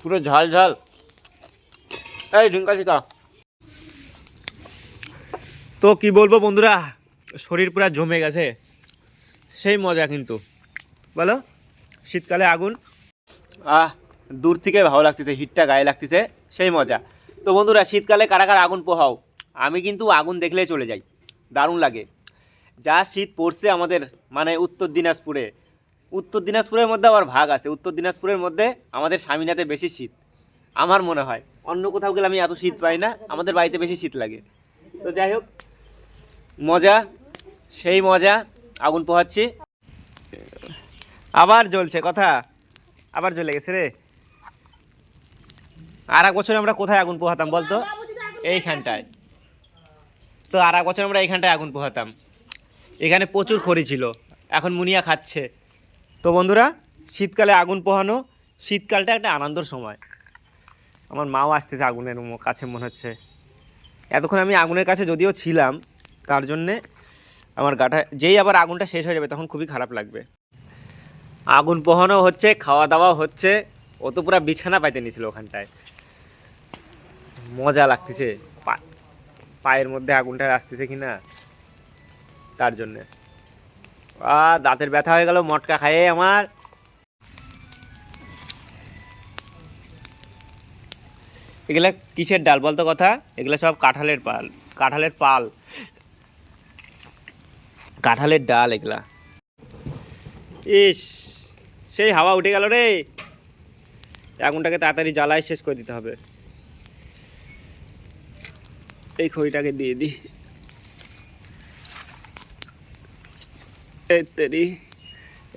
পুরো ঝাল ঝাল। এই ঢিঙ্কা চিকা। তো কি বলবো বন্ধুরা, শরীর পুরো জমে গেছে, সেই মজা কিন্তু বলো। শীতকালে আগুন, দূর থেকে ভালো লাগতেছে, হিটটা গায়ে লাগতেছে, সেই মজা। তো বন্ধুরা, শীতকালে কারা কারা আগুন পোহাও? আমি কিন্তু আগুন দেখলেই চলে যাই, দারুণ লাগে। যা শীত পড়ছে আমাদের মানে উত্তর দিনাজপুরের মধ্যে আবার ভাগ আছে। উত্তর দিনাজপুরের মধ্যে আমাদের স্বামীনাথে বেশি শীত আমার মনে হয়। অন্য কোথাও গেলে আমি এত শীত পাই না, আমাদের বাড়িতে বেশি শীত লাগে। তো যাই হোক, মজা, সেই মজা। আগুন পোহাচ্ছি, আবার জ্বলছে কথা, আবার জ্বলে গেছে রে। আর এক বছর আমরা কোথায় আগুন পোহাতাম বলতো? এইখানটায়। তো আর এক বছর আমরা এইখানটায় আগুন পোহাতাম, এখানে প্রচুর খড়ি ছিল, এখন মুনিয়া খাচ্ছে। তো বন্ধুরা, শীতকালে আগুন পোহানো, শীতকালটা একটা আনন্দের সময়। আমার মাও আসতেছে আগুনের কাছে মনে হচ্ছে। এতক্ষণ আমি আগুনের কাছে যদিও ছিলাম, তার জন্যে আমার গাটা, যেই আবার আগুনটা শেষ হয়ে যাবে তখন খুবই খারাপ লাগবে। আগুন পোহানো হচ্ছে, খাওয়া দাওয়া হচ্ছে। ও তো পুরো বিছানা পাইতে নিয়েছিল ওখানটায়, মজা লাগতেছে। পায়ের মধ্যে আগুনটা আসতেছে কিনা তার জন্যে। দাঁতের ব্যথা হয়ে গেল মটকা খাইয়ে আমার। এগুলা কিসের ডাল বলতো কথা? এগুলা সব কাঁঠালের কাঁঠালের ডাল এগুলা। ইস, সেই হাওয়া উঠে গেল রে। আগুনটাকে তাড়াতাড়ি জ্বালায় শেষ করে দিতে হবে। এই খড়িটাকে দিয়ে দিই।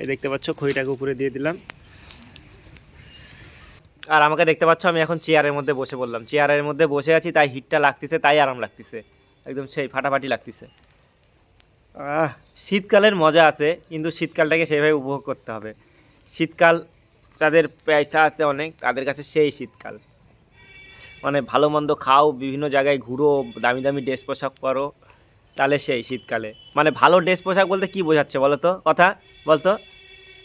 এই দেখতে পাচ্ছ, খড়িটাকে উপরে দিয়ে দিলাম। আর আমাকে দেখতে পাচ্ছ, আমি এখন চেয়ারের মধ্যে বসে পড়লাম। চেয়ারের মধ্যে বসে আছি, তাই হিটটা লাগতেছে, তাই আরাম লাগতেছে, একদম সেই ফাটাফাটি লাগতেছে। শীতকালের মজা আছে, কিন্তু শীতকালটাকে সেইভাবে উপভোগ করতে হবে। শীতকাল, তাদের পয়সা আছে অনেক, তাদের কাছে সেই শীতকাল। মানে ভালো মন্দ খাও, বিভিন্ন জায়গায় ঘুরো, দামি দামি ড্রেস পোশাক পরো, তাহলে সেই শীতকালে। মানে ভালো ড্রেস পোশাক বলতে কি বোঝাচ্ছে বলো তো কথা, বলতো?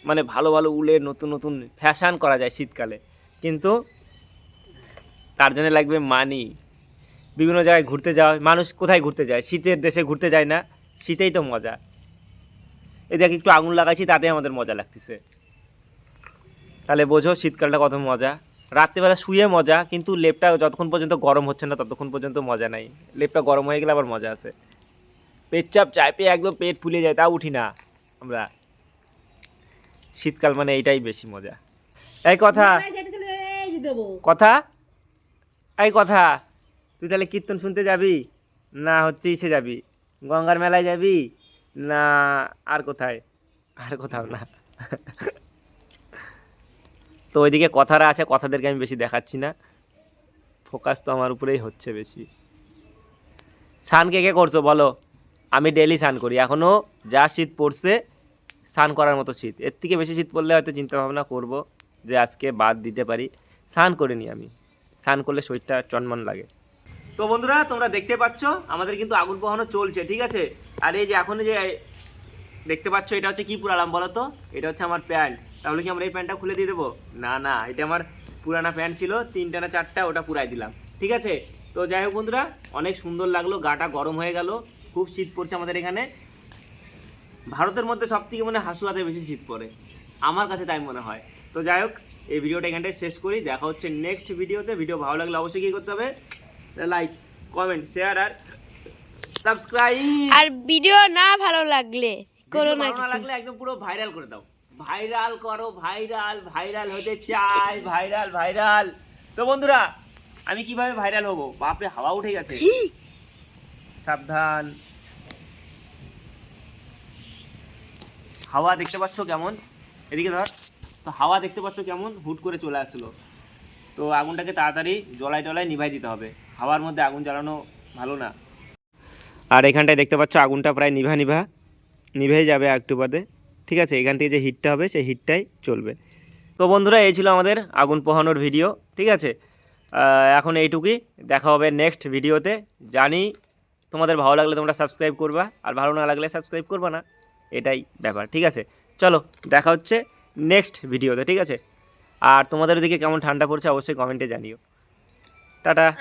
মানে ভালো ভালো উলের নতুন নতুন ফ্যাশন করা যায় শীতকালে, কিন্তু তার জন্য লাগবে মানি। বিভিন্ন জায়গায় ঘুরতে যাওয়া, মানুষ কোথায় ঘুরতে যায়? শীতের দেশে ঘুরতে যায় না? শীতেই তো মজা। এই দেখ, একটু আগুন লাগাইছি, তাতে আমাদের মজা লাগতেছে। তাহলে বোঝো শীতকালটা কত মজা। রাত্রিবেলা শুয়ে মজা, কিন্তু লেপটা যতক্ষণ পর্যন্ত গরম হচ্ছে না ততক্ষণ পর্যন্ত মজা নাই। লেপটা গরম হয়ে গেলে আবার মজা আছে। পেটচাপ চাইপে একদম পেট ফুলে যায়, তাও উঠি না আমরা। শীতকাল মানে এইটাই বেশি মজা। এই কথা কথা এই কথা, তুই তাহলে কীর্তন শুনতে যাবি, না হচ্ছে ইসে যাবি, গঙ্গার মেলায় যাবি, না আর কোথায়? আর কোথাও না। তো ওইদিকে কথারা আছে, কথাদেরকে আমি বেশি দেখাচ্ছি না, ফোকাস তো আমার উপরেই হচ্ছে বেশি। স্নান কে কে করছো বলো? আমি ডেলি স্নান করি, এখনও যা শীত পড়ছে স্নান করার মতো শীত। এর থেকে বেশি শীত পড়লে হয়তো চিন্তা ভাবনা করব যে আজকে বাদ দিতে পারি। স্নান করিনি আমি, স্নান করলে শরীরটা চনমন লাগে। তো বন্ধুরা, তোমরা দেখতে পাচ্ছ আমাদের কিন্তু আগুন পোহানো চলছে, ঠিক আছে। আর এই যে এখন যে দেখতে পাচ্ছ, এটা হচ্ছে কি পুরালাম বলো তো? এটা হচ্ছে আমার প্যান্ট। তাহলে কি আমরা এই প্যান্টটা খুলে দিয়ে দেবো? না না, এটা আমার পুরানা প্যান্ট ছিল, 3টা না 4টা, ওটা পুরাই দিলাম, ঠিক আছে। তো যাই হোক বন্ধুরা, অনেক সুন্দর লাগলো, গাটা গরম হয়ে গেল। খুব শীত পড়ছে আমাদের এখানে। ভারতের মধ্যে সব থেকে মনে হয় হাসুয়াতে বেশি শীত পড়ে, আমার কাছে তাই মনে হয়। তো যাই হোক, এই ভিডিওটা এখানটায় শেষ করি, দেখা হচ্ছে নেক্সট ভিডিওতে। ভিডিও ভালো লাগলে অবশ্যই কী করতে হবে? লাইক, কমেন্ট, শেয়ার আর সাবস্ক্রাইব। আর ভিডিও না ভালো লাগলে করো না, ভালো না লাগলে একদম পুরো ভাইরাল করে দাও, ভাইরাল করো, ভাইরাল হতে চাই, ভাইরাল। তো বন্ধুরা, আমি কিভাবে ভাইরাল হব? বাপরে, হাওয়া উঠে গেছে, সাবধান। হাওয়া দেখতে পাচ্ছ কেমন? এদিকে ধর। তো হাওয়া দেখতে পাচ্ছ কেমন হুট করে চলে আসলো। তো আগুনটাকে তাড়াতাড়ি টলায় নিভাই দিতে হবে, হাওয়ার মধ্যে আগুন জ্বালানো ভালো না। আর এখানটায় দেখতে পাচ্ছ আগুনটা প্রায় নিভেই যাবে একটু বাদে, ঠিক আছে। এখান থেকে যে হিটটা হবে সেই হিটটাই চলবে। তো বন্ধুরা, এই ছিল আমাদের আগুন পোহানোর ভিডিও, ঠিক আছে। এখন এইটুকুই, দেখা হবে নেক্সট ভিডিওতে। জানি তোমাদের ভালো লাগলে তোমরা সাবস্ক্রাইব করবা, আর ভালো না লাগলে সাবস্ক্রাইব করবা না, এটাই ব্যাপার, ঠিক আছে। চলো, দেখা হচ্ছে নেক্সট ভিডিওতে, ঠিক আছে? আর তোমাদের ওদিকে কেমন ঠান্ডা পড়ছে অবশ্যই কমেন্টে জানিও। টাটা।